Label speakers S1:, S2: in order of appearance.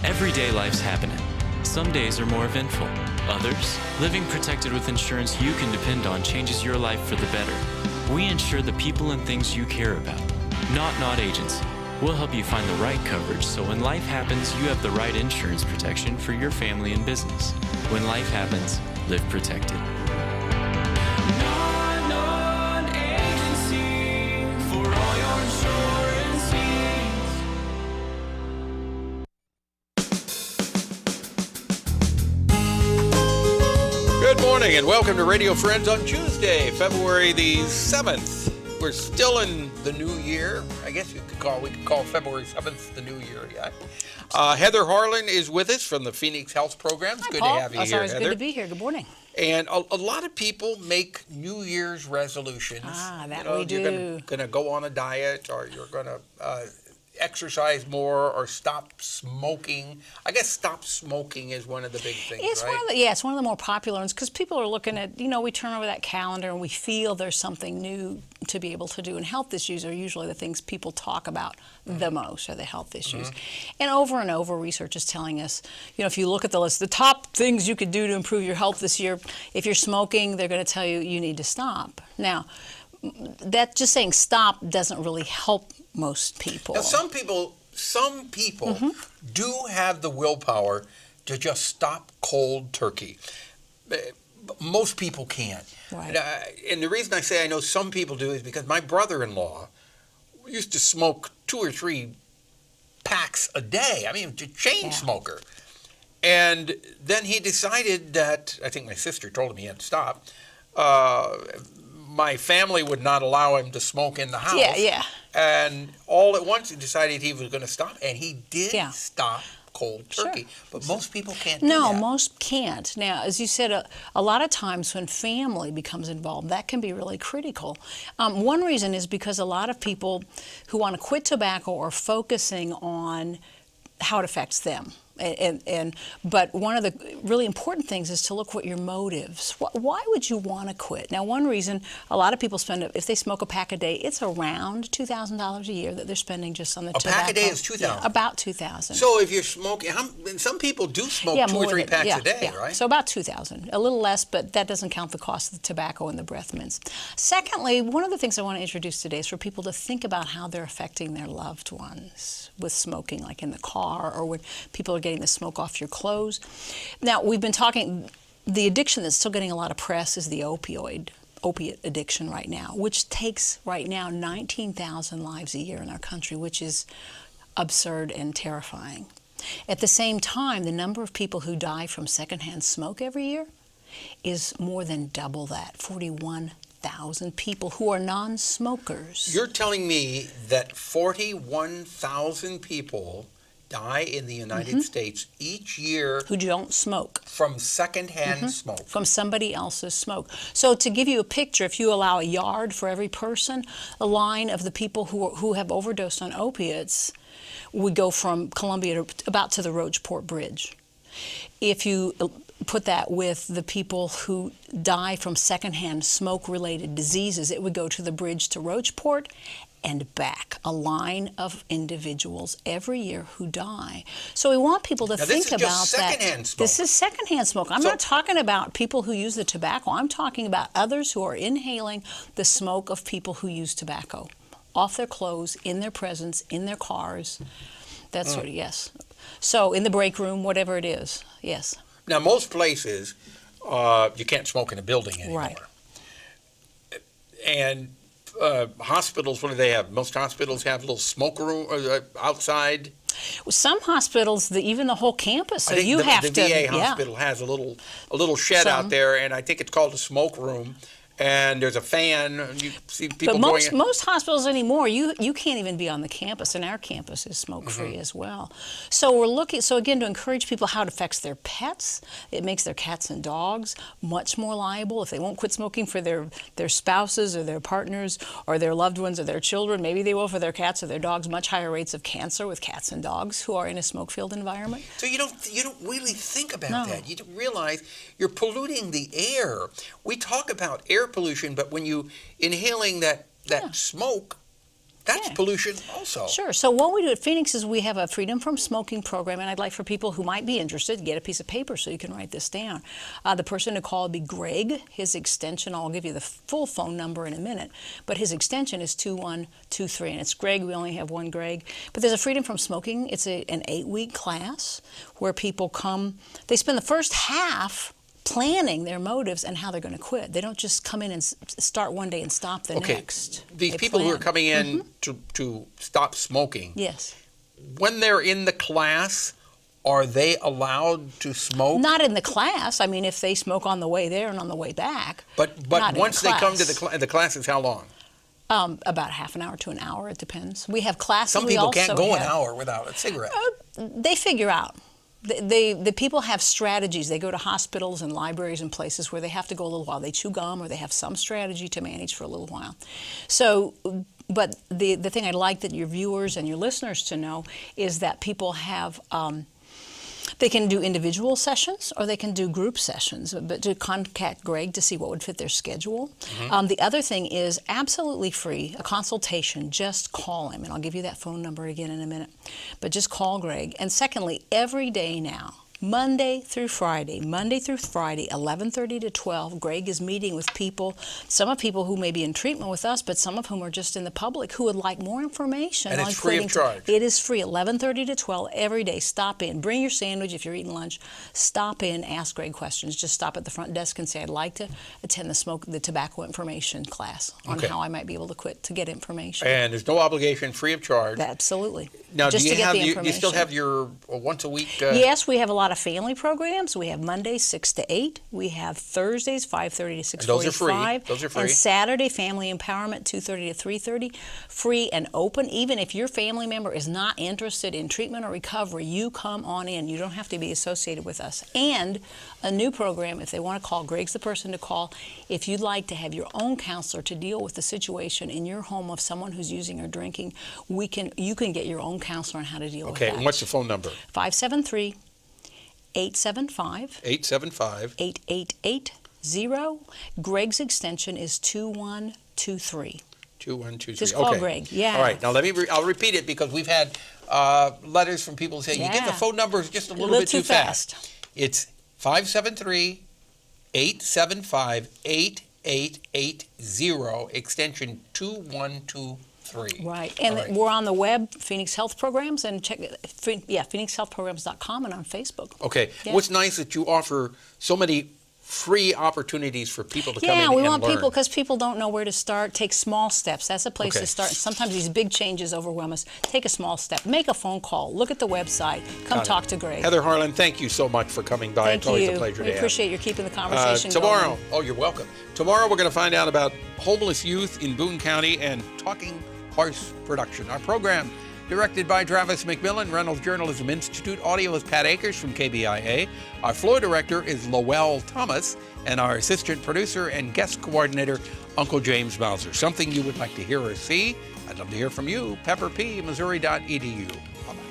S1: Every day life's happening. Some days are more eventful. Others, living protected with insurance you can depend on changes your life for the better. We insure the people and things you care about. Not Agency. We'll help you find the right coverage so when life happens, you have the right insurance protection for your family and business. When life happens, live protected. Non-agency for all your insurance needs.
S2: Good morning and welcome to Radio Friends on Tuesday, February the 7th. We're still in the new year. I guess we could call February 7th the new year yet. Heather Harlan is with us from the Phoenix Health Program. It's
S3: Hi,
S2: good
S3: Paul.
S2: to have you
S3: It's
S2: here,
S3: always
S2: Heather.
S3: good to be here. Good morning.
S2: And a lot of people make New Year's resolutions.
S3: We do.
S2: You're going to go on a diet, or you're going to exercise more, or stop smoking. I guess stop smoking is one of the big things,
S3: It's
S2: right?
S3: it's one of the more popular ones because people are looking at, we turn over that calendar and we feel there's something new to be able to do. And health issues are usually the things people talk about the most, are the health issues. And over, research is telling us, if you look at the list, the top things you could do to improve your health this year, if you're smoking, they're going to tell you you need to stop. Now, that just saying stop doesn't really help most people.
S2: Now, some people do have the willpower to just stop cold turkey. Most people can't.
S3: Right.
S2: And the reason I say I know some people do is because my brother-in-law used to smoke 2 or 3 packs a day. I mean, a chain smoker. And then he decided that, I think my sister told him he had to stop, my family would not allow him to smoke in the house.
S3: Yeah.
S2: And all at once he decided he was going to stop, and he did stop cold turkey.
S3: Sure.
S2: But most people can't do
S3: No,
S2: that.
S3: most can't. Now, as you said, a lot of times when family becomes involved, that can be really critical. One reason is because a lot of people who want to quit tobacco are focusing on how it affects them. But one of the really important things is to look what your motives. Why would you want to quit? Now, one reason a lot of people spend, if they smoke a pack a day, it's around $2,000 a year that they're spending just on the tobacco.
S2: A pack a day is $2,000.
S3: Yeah, about $2,000.
S2: So if you're smoking, some people do smoke 2 or 3 packs a day, right?
S3: So about $2,000, a little less, but that doesn't count the cost of the tobacco and the breath mints. Secondly, one of the things I want to introduce today is for people to think about how they're affecting their loved ones with smoking, like in the car or when people are getting the smoke off your clothes. Now, we've been talking, the addiction that's still getting a lot of press is the opiate addiction right now, which takes right now 19,000 lives a year in our country, which is absurd and terrifying. At the same time, the number of people who die from secondhand smoke every year is more than double that, 41,000 people who are non-smokers.
S2: You're telling me that 41,000 people die in the United States each year
S3: who don't smoke
S2: from secondhand smoke.
S3: From somebody else's smoke. So to give you a picture, if you allow a yard for every person, a line of the people who have overdosed on opiates would go from Columbia about to the Rocheport Bridge. If you put that with the people who die from secondhand smoke-related diseases, it would go to the bridge to Rocheport and back, a line of individuals every year who die. So we want people to think about that.
S2: This is just secondhand smoke.
S3: This is secondhand smoke. I'm not talking about people who use the tobacco. I'm talking about others who are inhaling the smoke of people who use tobacco off their clothes, in their presence, in their cars. That sort of, yes. So in the break room, whatever it is, yes.
S2: Now, most places, you can't smoke in a building anymore.
S3: Right.
S2: And hospitals, what do they have? Most hospitals have little smoke room outside.
S3: Well, some hospitals, even the whole campus. So
S2: I think
S3: you have
S2: the
S3: to.
S2: VA hospital has a little shed out there, and I think it's called a smoke room. And there's a fan. You see people
S3: But
S2: going in.
S3: most hospitals anymore, you can't even be on the campus, and our campus is smoke-free as well. So we're looking. So again, to encourage people how it affects their pets, it makes their cats and dogs much more liable if they won't quit smoking for their spouses or their partners or their loved ones or their children. Maybe they will for their cats or their dogs. Much higher rates of cancer with cats and dogs who are in a smoke-filled environment.
S2: So you don't really think about that. You don't realize you're polluting the air. We talk about air pollution, but when you inhaling that smoke, That's pollution also.
S3: Sure. So what we do at Phoenix is we have a Freedom from Smoking program, and I'd like for people who might be interested to get a piece of paper so you can write this down. The person to call would be Greg. His extension, I'll give you the full phone number in a minute, but his extension is 2123, and it's Greg. We only have one Greg. But there's a Freedom from Smoking. It's an 8-week class where people come. They spend the first half planning their motives and how they're going to quit. They don't just come in and start one day and stop the next.
S2: These people who are coming in to stop smoking,
S3: yes,
S2: when they're in the class, are they allowed to smoke?
S3: Not in the class. I mean, if they smoke on the way there and on the way back.
S2: But once they come to the class is how long?
S3: About half an hour to an hour. It depends. We have classes.
S2: Some people can't go an hour without a cigarette.
S3: They figure out. The people have strategies. They go to hospitals and libraries and places where they have to go a little while. They chew gum or they have some strategy to manage for a little while. So, but the thing I'd like that your viewers and your listeners to know is that people have, they can do individual sessions or they can do group sessions, but to contact Greg to see what would fit their schedule. The other thing is absolutely free, a consultation. Just call him, and I'll give you that phone number again in a minute. But just call Greg. And secondly, every day now, Monday through Friday, 11:30 to 12, Greg is meeting with people, some of people who may be in treatment with us, but some of whom are just in the public who would like more information.
S2: And it's free of charge.
S3: It is free, 11:30 to 12 every day. Stop in. Bring your sandwich if you're eating lunch. Stop in, ask Greg questions. Just stop at the front desk and say, I'd like to attend the tobacco information class on how I might be able to quit, to get information.
S2: And there's no obligation, free of charge.
S3: Absolutely.
S2: Now,
S3: just
S2: do you still have your once a week?
S3: Yes, we have a lot of family programs. We have Mondays 6 to 8. We have Thursdays 5:30 to 6:45.
S2: Those are free. Those are free.
S3: And Saturday Family Empowerment 2:30 to 3:30, free and open. Even if your family member is not interested in treatment or recovery, you come on in. You don't have to be associated with us. And a new program, if they want to call, Greg's the person to call. If you'd like to have your own counselor to deal with the situation in your home of someone who's using or drinking, you can get your own counselor on how to deal with that.
S2: Okay, and what's the phone number?
S3: 573-875-8880. Greg's extension is 2123.
S2: 2123.
S3: Just call Greg. Yeah.
S2: All right. Now I'll repeat it because we've had letters from people saying you get the phone numbers just a little bit too fast. It's 573-875-8880, extension 2123.
S3: Right. And we're on the web, Phoenix Health Programs, and check phoenixhealthprograms.com and on Facebook.
S2: Okay.
S3: Yeah.
S2: What's nice that you offer so many free opportunities for people to come in and learn.
S3: Yeah, we want people, because people don't know where to start. Take small steps. That's a place to start. Sometimes these big changes overwhelm us. Take a small step. Make a phone call. Look at the website. Come talk to Greg.
S2: Heather Harlan, thank you so much for coming by.
S3: Thank
S2: it's always
S3: you.
S2: a pleasure to have.
S3: We appreciate you keeping the conversation
S2: tomorrow,
S3: going.
S2: you're welcome. Tomorrow we're going to find out about homeless youth in Boone County and talking horse production. Our program directed by Travis McMillen, Reynolds Journalism Institute. Audio is Pat Akers from KBIA. Our floor director is Lowell Thomas, and our assistant producer and guest coordinator, Uncle James Mauser. Something you would like to hear or see? I'd love to hear from you. pepperp.missouri.edu. Bye-bye.